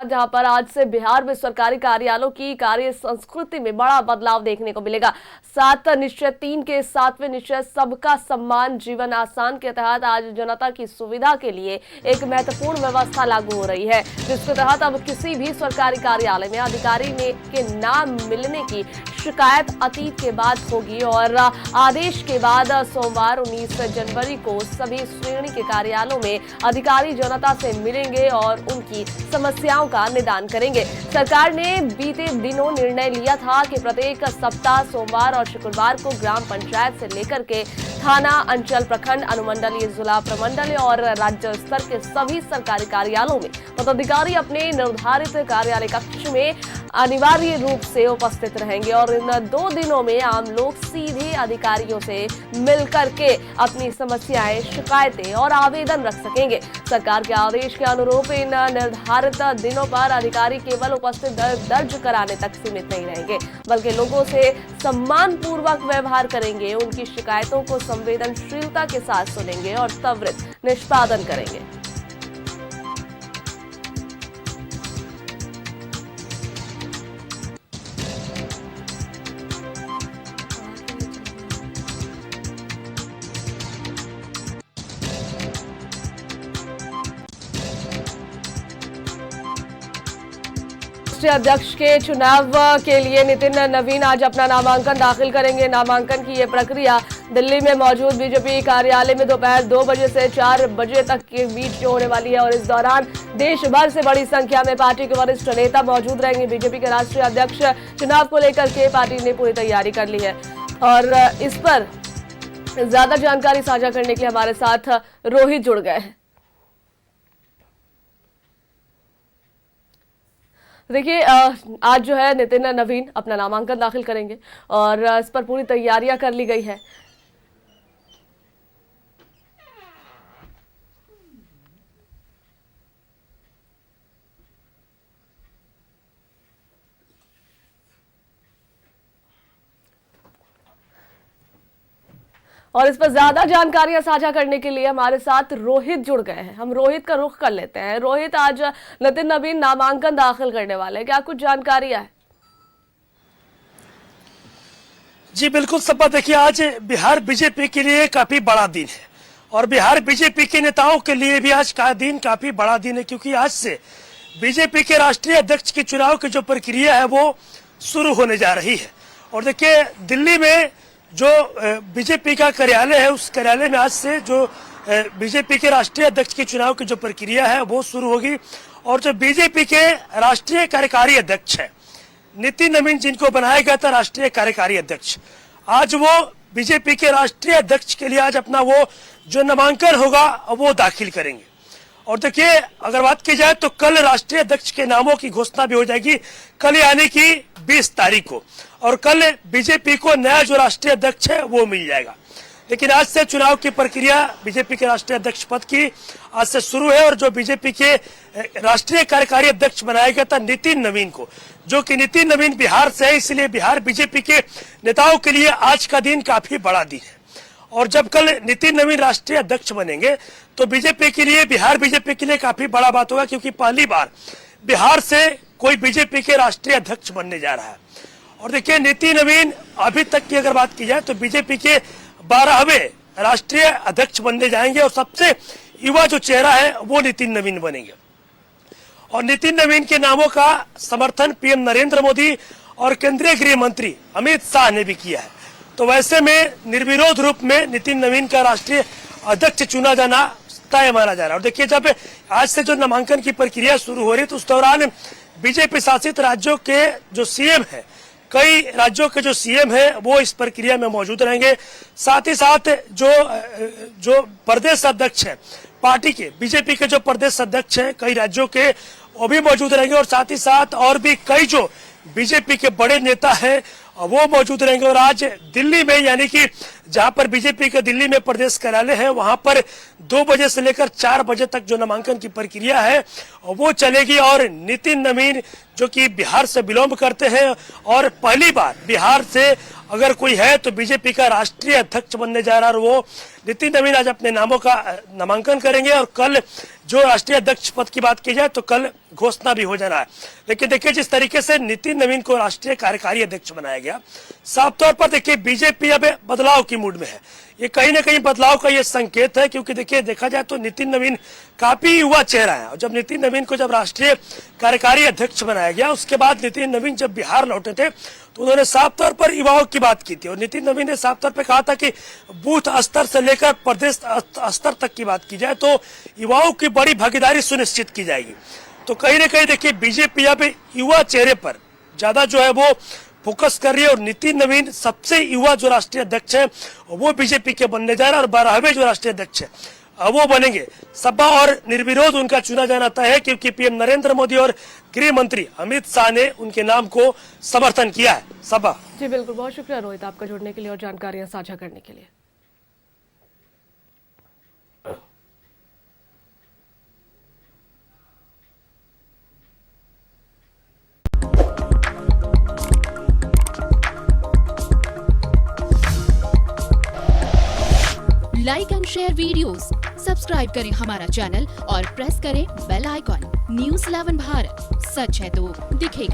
जहां पर आज से बिहार में सरकारी कार्यालयों की कार्य संस्कृति में बड़ा बदलाव देखने को मिलेगा। 7 निश्चय 3 के 7वें निश्चय सबका सम्मान जीवन आसान के तहत आज जनता की सुविधा के लिए एक महत्वपूर्ण व्यवस्था लागू हो रही है, जिसके तहत अब किसी भी सरकारी कार्यालय में अधिकारी के नाम मिलने की शिकायत अतीत के बाद होगी और आदेश के बाद सोमवार 19 जनवरी को सभी श्रेणी के कार्यालयों में अधिकारी जनता से मिलेंगे और उनकी समस्याओं का निदान करेंगे। सरकार ने बीते दिनों निर्णय लिया था कि प्रत्येक सप्ताह सोमवार और शुक्रवार को ग्राम पंचायत से लेकर के थाना, अंचल, प्रखंड, अनुमंडलीय, जिला, प्रमंडलीय और राज्य स्तर के सभी सरकारी कार्यालयों में पदाधिकारी अपने निर्धारित कार्यालय कक्ष में अनिवार्य रूप से उपस्थित रहेंगे और इन 2 दिनों में आम लोग सीधे अधिकारियों से मिलकर के अपनी समस्याएं, शिकायतें और आवेदन रख सकेंगे। सरकार के आदेश के अनुरूप इन निर्धारित दिनों पर अधिकारी केवल उपस्थित दर्ज कराने तक सीमित नहीं रहेंगे, बल्कि लोगों से सम्मान पूर्वक व्यवहार करेंगे, उनकी शिकायतों को संवेदनशीलता के साथ सुनेंगे और त्वरित निष्पादन करेंगे। राष्ट्रीय अध्यक्ष के चुनाव के लिए नितिन नवीन आज अपना नामांकन दाखिल करेंगे। नामांकन की ये प्रक्रिया दिल्ली में मौजूद बीजेपी कार्यालय में दोपहर 2 बजे से 4 बजे तक के बीच होने वाली है और इस दौरान देश भर से बड़ी संख्या में पार्टी के वरिष्ठ नेता मौजूद रहेंगे। बीजेपी के राष्ट्रीय अध्यक्ष चुनाव को लेकर के पार्टी ने पूरी तैयारी कर ली है और इस पर ज्यादा जानकारी साझा करने के लिए हमारे साथ रोहित जुड़ गए हैं। देखिए, आज जो है नितिन नवीन अपना नामांकन दाखिल करेंगे और इस पर पूरी तैयारियां कर ली गई है। और इस पर ज्यादा जानकारियां साझा करने के लिए हमारे साथ रोहित जुड़ गए हैं। हम रोहित का रुख कर लेते हैं। रोहित, आज नितिन नवीन नामांकन दाखिल करने वाले हैं, क्या कुछ जानकारियां है? जी बिल्कुल सपा, देखिए आज बिहार बीजेपी के लिए काफी बड़ा दिन है और बिहार बीजेपी के नेताओं के लिए भी आज का दिन काफी बड़ा दिन है, क्योंकि आज से बीजेपी के राष्ट्रीय अध्यक्ष के चुनाव की जो प्रक्रिया है वो शुरू होने जा रही है। और देखिए, दिल्ली में जो बीजेपी का कार्यालय है, उस कार्यालय में आज से जो बीजेपी के राष्ट्रीय अध्यक्ष के चुनाव की जो प्रक्रिया है वो शुरू होगी। और जो बीजेपी के राष्ट्रीय कार्यकारी अध्यक्ष है नितिन नवीन, जिनको बनाया गया था राष्ट्रीय कार्यकारी अध्यक्ष, आज वो बीजेपी के राष्ट्रीय अध्यक्ष के लिए आज अपना वो जो नामांकन होगा वो दाखिल करेंगे। और देखिए, अगर बात की जाए तो कल राष्ट्रीय अध्यक्ष के नामों की घोषणा भी हो जाएगी, कल यानी कि 20 तारीख को, और कल बीजेपी को नया जो राष्ट्रीय अध्यक्ष है वो मिल जाएगा। लेकिन आज से चुनाव की प्रक्रिया बीजेपी के राष्ट्रीय अध्यक्ष पद की आज से शुरू है और जो बीजेपी के राष्ट्रीय कार्यकारी अध्यक्ष बनाया गया था नितिन नवीन को, जो कि नितिन नवीन बिहार से है, इसलिए बिहार बीजेपी के नेताओं के लिए आज का दिन काफी बड़ा दिन है। और जब कल नितिन नवीन राष्ट्रीय अध्यक्ष बनेंगे तो बीजेपी के लिए, बिहार बीजेपी के लिए काफी बड़ा बात होगा, क्योंकि पहली बार बिहार से कोई बीजेपी के राष्ट्रीय अध्यक्ष बनने जा रहा है। और देखिए, नितिन नवीन अभी तक की अगर बात की जाए तो बीजेपी के 12वें राष्ट्रीय अध्यक्ष बनने जाएंगे और सबसे युवा जो चेहरा है वो नितिन नवीन बनेंगे। और नितिन नवीन के नामों का समर्थन पीएम नरेंद्र मोदी और केंद्रीय गृह मंत्री अमित शाह ने भी किया है। तो वैसे में निर्विरोध रूप में नितिन नवीन का राष्ट्रीय अध्यक्ष चुना जाना तय माना जा रहा है। और देखिए, जब आज से जो नामांकन की प्रक्रिया शुरू हो रही है तो उस दौरान बीजेपी शासित राज्यों के जो सीएम है, कई राज्यों के जो सीएम है वो इस प्रक्रिया में मौजूद रहेंगे। साथ ही साथ जो प्रदेश अध्यक्ष है पार्टी के, बीजेपी के जो प्रदेश अध्यक्ष हैं कई राज्यों के, वो भी मौजूद रहेंगे। और साथ ही साथ और भी कई जो बीजेपी के बड़े नेता हैं वो मौजूद रहेंगे। और आज दिल्ली में, यानी कि जहां पर बीजेपी के दिल्ली में प्रदेश कार्यालय है, वहां पर 2 बजे से लेकर 4 बजे तक जो नामांकन की प्रक्रिया है वो चलेगी। और नितिन नवीन, जो कि बिहार से बिलोंग करते हैं और पहली बार बिहार से अगर कोई है तो बीजेपी का राष्ट्रीय अध्यक्ष बनने जा रहा है, और वो नितिन नवीन आज अपने नामों का नामांकन करेंगे और कल जो राष्ट्रीय अध्यक्ष पद की बात की जाए तो कल घोषणा भी हो जाना है। लेकिन देखिए जिस तरीके से नितिन नवीन को राष्ट्रीय कार्यकारी अध्यक्ष बनाया गया, साफ तौर पर देखिए बीजेपी अब बदलाव की मूड में है। ये कहीं ना कहीं बदलाव का ये संकेत है, क्योंकि देखिए देखा जाए तो नितिन नवीन काफी युवा चेहरा है। और जब नितिन नवीन को जब राष्ट्रीय कार्यकारी अध्यक्ष बनाया गया, उसके बाद नितिन नवीन जब बिहार लौटे थे तो उन्होंने साफ तौर पर युवाओं की बात की थी। और नितिन नवीन ने साफ तौर पर कहा था कि बूथ स्तर से लेकर प्रदेश स्तर तक की बात की जाए तो युवाओं की बड़ी भागीदारी सुनिश्चित की जाएगी। तो कहीं ना कहीं देखिए बीजेपी अब युवा चेहरे पर ज्यादा जो है वो फोकस कर रही है। और नितिन नवीन सबसे युवा जो राष्ट्रीय अध्यक्ष है वो बीजेपी के बनने जा रहा है और 12वें जो राष्ट्रीय अध्यक्ष है वो बनेंगे। सपा और निर्विरोध उनका चुना जाना तय है, क्योंकि पीएम नरेंद्र मोदी और गृह मंत्री अमित शाह ने उनके नाम को समर्थन किया है। सपा जी बिल्कुल, बहुत शुक्रिया रोहित आपका जुड़ने के लिए और जानकारियां साझा करने के लिए। Like and share videos, subscribe करें हमारा चैनल और प्रेस करें बेल आइकॉन। न्यूज़ 11 भारत, सच है तो दिखेगा।